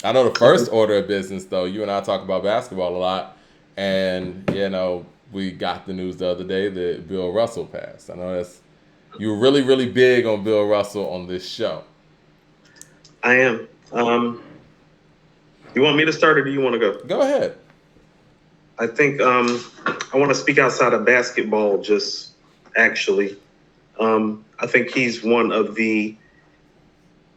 I know the first order of business, though. You and I talk about basketball a lot, and we got the news the other day that Bill Russell passed. I know that's you were really, really big on Bill Russell on this show. I am. You want me to start or do you want to go? Go ahead. I think I want to speak outside of basketball. Just actually, I think he's one of the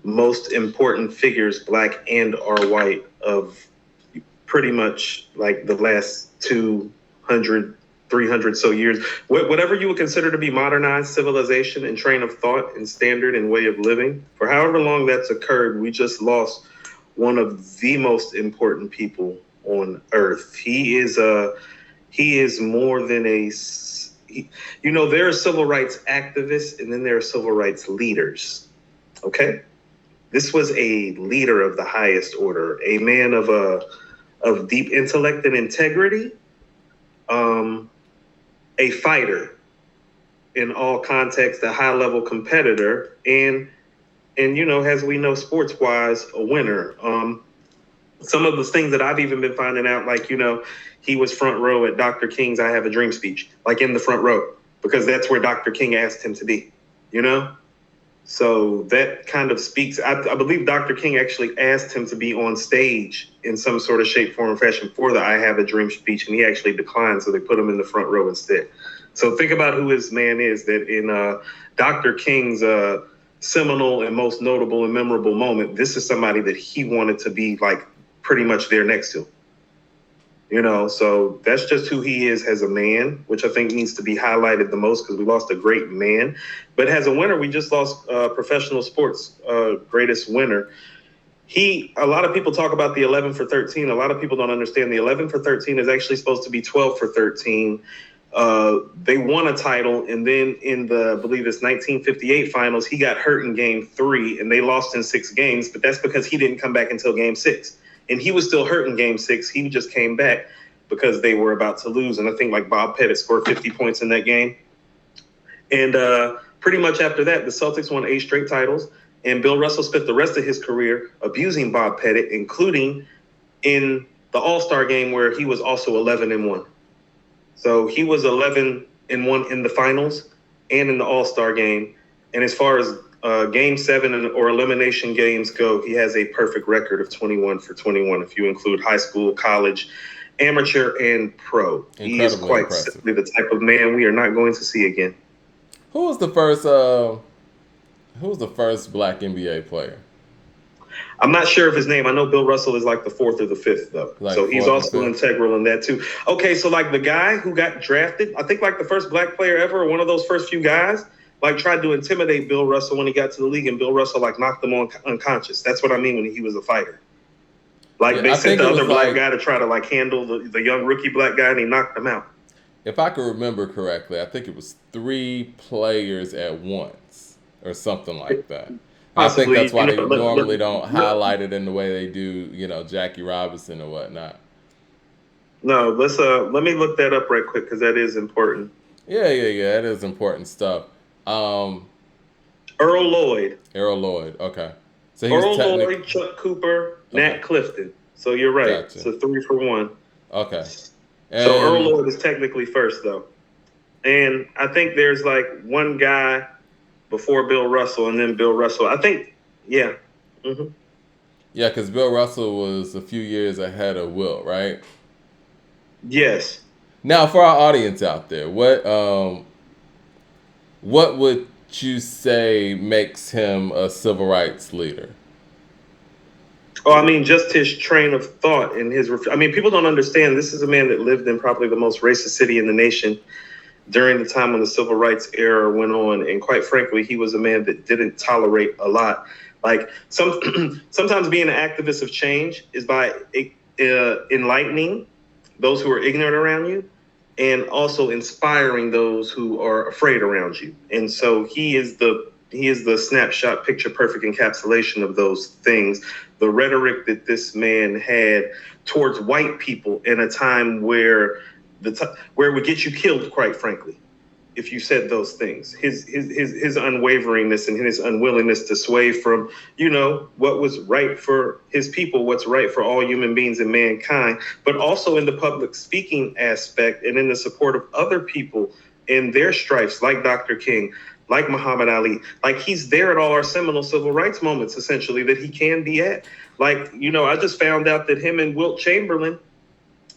most important figures, black and or white, of pretty much like the last 200, 300 so years. Whatever you would consider to be modernized civilization and train of thought and standard and way of living, for however long that's occurred, we just lost one of the most important people on earth. He is more than there are civil rights activists and then there are civil rights leaders. Okay? This was a leader of the highest order, a man of deep intellect and integrity, a fighter in all contexts, a high level competitor, and as we know, sports wise, a winner. Some of the things that I've even been finding out, like he was front row at Dr. King's "I Have a Dream" speech, like in the front row, because that's where Dr. King asked him to be. You know. So that kind of speaks. I believe Dr. King actually asked him to be on stage in some sort of shape, form, or fashion for the "I Have a Dream" speech, and he actually declined. So they put him in the front row instead. So think about who his man is. That in Dr. King's seminal and most notable and memorable moment, this is somebody that he wanted to be like pretty much there next to. So that's just who he is as a man, which I think needs to be highlighted the most because we lost a great man. But as a winner, we just lost professional sports greatest winner. A lot of people talk about the 11 for 13. A lot of people don't understand the 11 for 13 is actually supposed to be 12 for 13. They won a title, and then in the, I believe it's 1958 finals, he got hurt in game 3, and they lost in 6 games, but that's because he didn't come back until game 6. And he was still hurt in game 6. He just came back because they were about to lose. And I think like Bob Pettit scored 50 points in that game. And pretty much after that, the Celtics won 8 straight titles. And Bill Russell spent the rest of his career abusing Bob Pettit, including in the All-Star game where he was also 11-1. So he was 11-1 in the finals and in the All-Star game. And as far as Game 7 or elimination games go, he has a perfect record of 21 for 21 if you include high school, college, amateur, and pro. Incredibly he is quite impressive. simply the type of man we are not going to see again. Who was the first? Who was the first Black NBA player? I'm not sure of his name. I know Bill Russell is like the 4th or the 5th, though. Like so he's fourth or also fifth? integral in that, too. Okay, so like the guy who got drafted, I think like the first black player ever, one of those first few guys, like tried to intimidate Bill Russell when he got to the league, and Bill Russell like knocked him on unconscious. That's what I mean when he was a fighter. Like they I sent think the it was other black like, guy to try to like handle the young rookie black guy, and he knocked him out. if I can remember correctly, I think it was 3 players at once or something like that. And I think Possibly, that's why they normally look, don't highlight it in the way they do, Jackie Robinson or whatnot. no, let me look that up right quick because that is important. Yeah. That is important stuff. Um, Earl Lloyd, Errol Lloyd. Okay, so he was Earl technic. Lloyd, Chuck Cooper, Okay, Nat Clifton. So you're right. It's gotcha. a 3 for 1. Okay, So Earl and Lloyd is technically first though, and I think there's like one guy before Bill Russell, and then Bill Russell. I think, yeah. hmm yeah, because Bill Russell was a few years ahead of Wilt, right? Yes. Now, for our audience out there, what would you say makes him a civil rights leader? Oh, I mean, just his train of thought and his. I mean, people don't understand. This is a man that lived in probably the most racist city in the nation during the time when the civil rights era went on, and quite frankly, he was a man that didn't tolerate a lot. Like sometimes being an activist of change is by enlightening those who are ignorant around you, and also inspiring those who are afraid around you. And so he is the snapshot, picture perfect encapsulation of those things. The rhetoric that this man had towards white people in a time where where it would get you killed, quite frankly. if you said those things. His unwaveringness and his unwillingness to sway from, what was right for his people, what's right for all human beings and mankind, but also in the public speaking aspect and in the support of other people in their strifes, like Dr. King, like Muhammad Ali. Like, he's there at all our seminal civil rights moments, essentially, that he can be at. Like, I just found out that him and Wilt Chamberlain,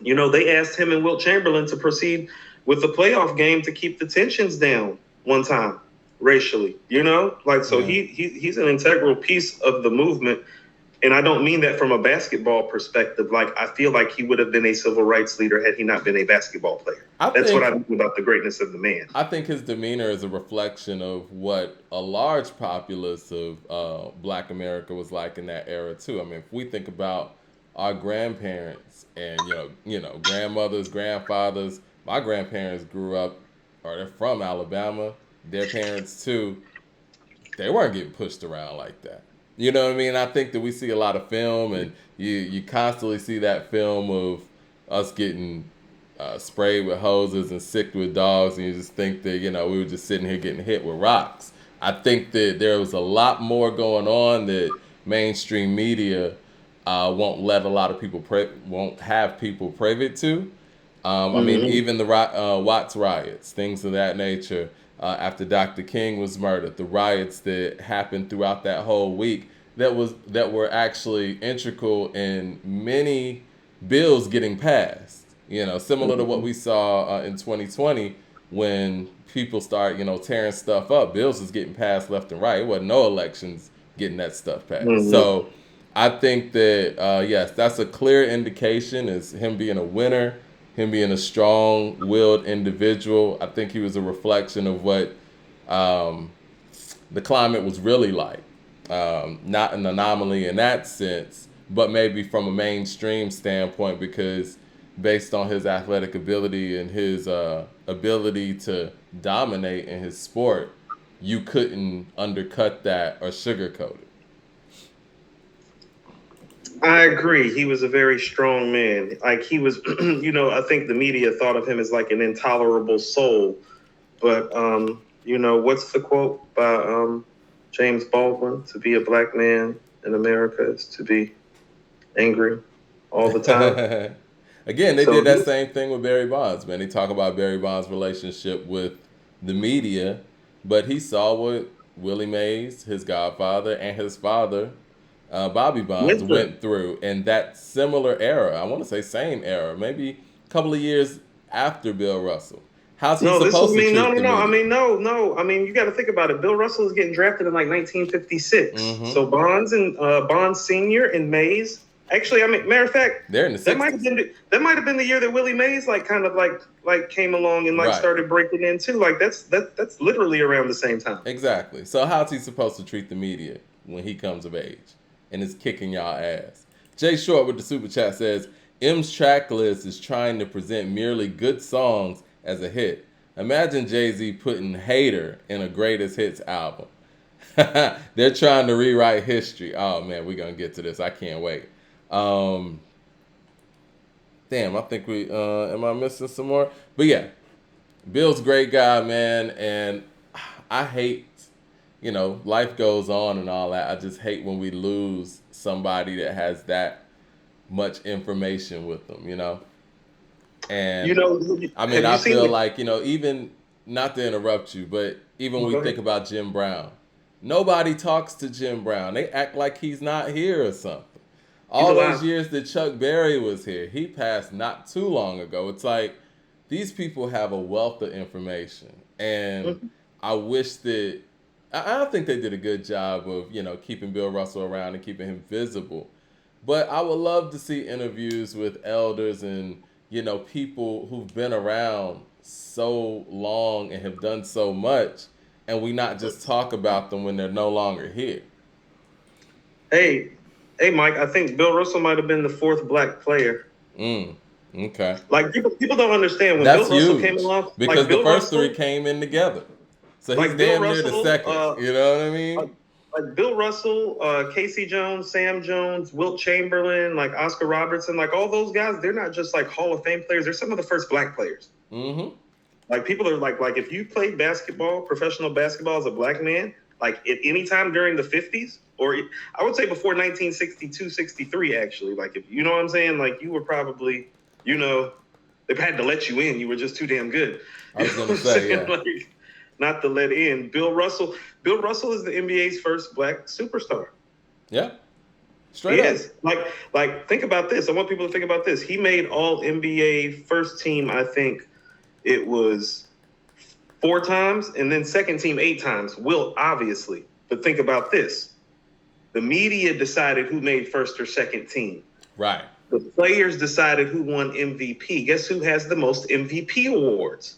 they asked him and Wilt Chamberlain to proceed with the playoff game to keep the tensions down one time racially, so he's an integral piece of the movement. And I don't mean that from a basketball perspective. Like, I feel like he would have been a civil rights leader had he not been a basketball player. That's what I mean about the greatness of the man. I think his demeanor is a reflection of what a large populace of Black America was like in that era too. I mean, if we think about our grandparents and grandmothers, grandfathers. My grandparents grew up, or they're from Alabama. Their parents too. They weren't getting pushed around like that. You know what I mean? I think that we see a lot of film, and you constantly see that film of us getting sprayed with hoses and sicked with dogs, and you just think that we were just sitting here getting hit with rocks. I think that there was a lot more going on that mainstream media won't let a lot of people won't have people privy to. I mean, even the Watts riots, things of that nature. After Dr. King was murdered, the riots that happened throughout that whole week that were actually integral in many bills getting passed. Similar to what we saw in 2020 when people start tearing stuff up. Bills was getting passed left and right. It wasn't no elections getting that stuff passed. So I think that yes, that's a clear indication is him being a winner. Him being a strong-willed individual. I think he was a reflection of what the climate was really like. Not an anomaly in that sense, but maybe from a mainstream standpoint, because based on his athletic ability and his ability to dominate in his sport, you couldn't undercut that or sugarcoat it. I agree. He was a very strong man. Like, he was, I think the media thought of him as like an intolerable soul. But, what's the quote by James Baldwin? To be a black man in America is to be angry all the time. Again, they did that same thing with Barry Bonds, man. They talk about Barry Bonds' relationship with the media, but he saw what Willie Mays, his godfather, and his father, Bobby Bonds, went through in that similar era. I want to say same era, maybe a couple of years after Bill Russell. How's he supposed to treat the media? No. I mean, you got to think about it. Bill Russell was getting drafted in like 1956. So Bonds Senior and Mays. Actually, I mean, matter of fact, they're in the 60s. That might have been the year that Willie Mays kind of came along and started breaking in too. Like, that's literally around the same time. Exactly. So how's he supposed to treat the media when he comes of age and is kicking y'all ass? Jay Short with the super chat says, M's track list is trying to present merely good songs as a hit. Imagine Jay-Z putting Hater in a greatest hits album. They're trying to rewrite history. Oh man, we're gonna get to this. I can't wait. Damn, I think am I missing some more? But yeah, Bill's a great guy, man, and I hate, life goes on and all that. I just hate when we lose somebody that has that much information with them, And I mean, I feel like, even not to interrupt you, but even when we think about Jim Brown, nobody talks to Jim Brown. They act like he's not here or something. All those years that Chuck Berry was here, he passed not too long ago. It's like these people have a wealth of information, and I wish that I think they did a good job of keeping Bill Russell around and keeping him visible. But I would love to see interviews with elders and people who've been around so long and have done so much, and we not just talk about them when they're no longer here. Hey, Mike, I think Bill Russell might have been the fourth black player. Okay. Like, people don't understand when That's Bill Russell huge, came along. Because like the Bill first Russell, three came in together. So he's like damn Bill near the Russell, second. You know what I mean? Like Bill Russell, Casey Jones, Sam Jones, Wilt Chamberlain, like Oscar Robertson, like all those guys, they're not just like Hall of Fame players. They're some of the first black players. Like people are like if you played basketball, professional basketball as a black man, like at any time during the 50s, or I would say before 1962, 63, actually, like if you know what I'm saying, like you were probably, you know, they had to let you in. You were just too damn good. I was gonna say, yeah. Like, not to let in. Bill Russell is the NBA's first black superstar. Yeah. Straight up. Is. Like think about this. I want people to think about this. He made all NBA first team, I think it was 4 times, and then second team 8 times. Wilt, obviously. But think about this. The media decided who made first or second team. Right. The players decided who won MVP. Guess who has the most MVP awards?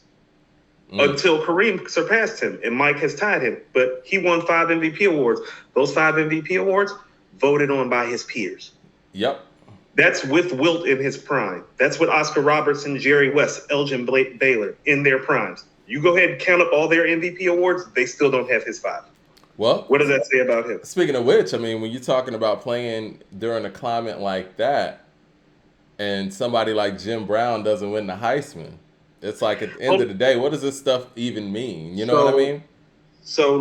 Until Kareem surpassed him, and Mike has tied him. But he won 5 MVP awards. Those 5 MVP awards voted on by his peers. Yep. That's with Wilt in his prime. That's with Oscar Robertson, Jerry West, Elgin Baylor in their primes. You go ahead and count up all their MVP awards, they still don't have his 5. Well, what does that say about him? Speaking of which, I mean, when you're talking about playing during a climate like that, and somebody like Jim Brown doesn't win the Heisman, it's like at the end of the day, what does this stuff even mean? You know what I mean? So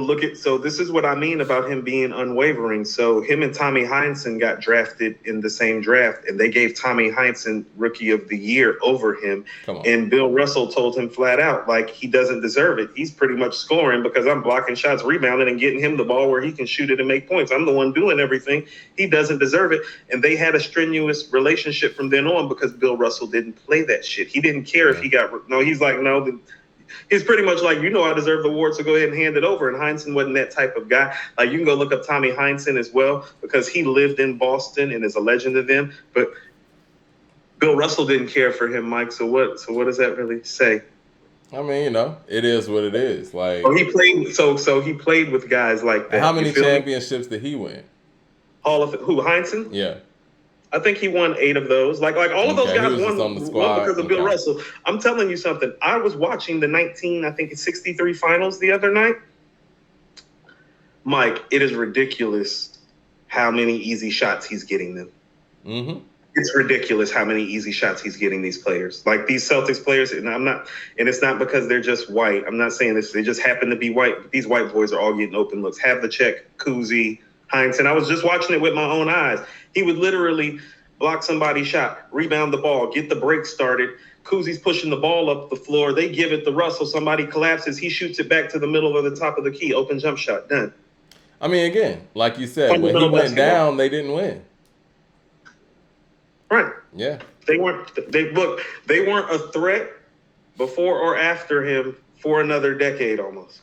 this is what I mean about him being unwavering. So him and Tommy Heinsohn got drafted in the same draft, and they gave Tommy Heinsohn Rookie of the Year over him. And Bill Russell told him flat out, like, he doesn't deserve it. He's pretty much scoring because I'm blocking shots, rebounding, and getting him the ball where he can shoot it and make points. I'm the one doing everything. He doesn't deserve it. And they had a strenuous relationship from then on because Bill Russell didn't play that shit. He didn't care if he got – no, he's like, no, he's pretty much like, you know, I deserve the award, so go ahead and hand it over. And Heinsohn wasn't that type of guy. Like, you can go look up Tommy Heinsohn as well because he lived in Boston and is a legend of them. But Bill Russell didn't care for him, Mike. So what does that really say? I mean, you know, it is what it is. Like, he played. So he played with guys like that. How many championships did he win? Who, Heinsohn? Yeah. I think he won 8 of those. Like all of those guys won because of Bill Russell. I'm telling you something. I was watching the 1963 finals the other night. Mike, it is ridiculous how many easy shots he's getting them. Mm-hmm. It's ridiculous how many easy shots he's getting these players. Like these Celtics players, and it's not because they're just white. I'm not saying this. They just happen to be white. But these white boys are all getting open looks. Havlicek, Kuzi, Heinsohn. I was just watching it with my own eyes. He would literally block somebody's shot, rebound the ball, get the break started. Kuzi's pushing the ball up the floor. They give it to Russell. Somebody collapses. He shoots it back to the middle of the top of the key. Open jump shot. Done. I mean, again, like you said, when he went down, they didn't win. Right. Yeah. They weren't a threat before or after him for another decade almost.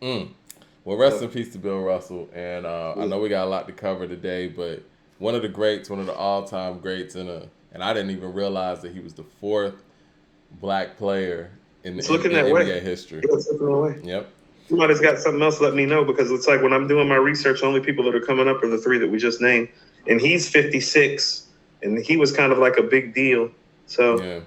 Well, rest in peace to Bill Russell. And I know we got a lot to cover today, but one of the greats, one of the all-time greats, and I didn't even realize that he was the 4th black player in NBA history. It's looking that way. Yep. Somebody's got something else, let me know, because it's like when I'm doing my research, the only people that are coming up are the 3 that we just named. And he's 56, and he was kind of like a big deal. So. Yeah.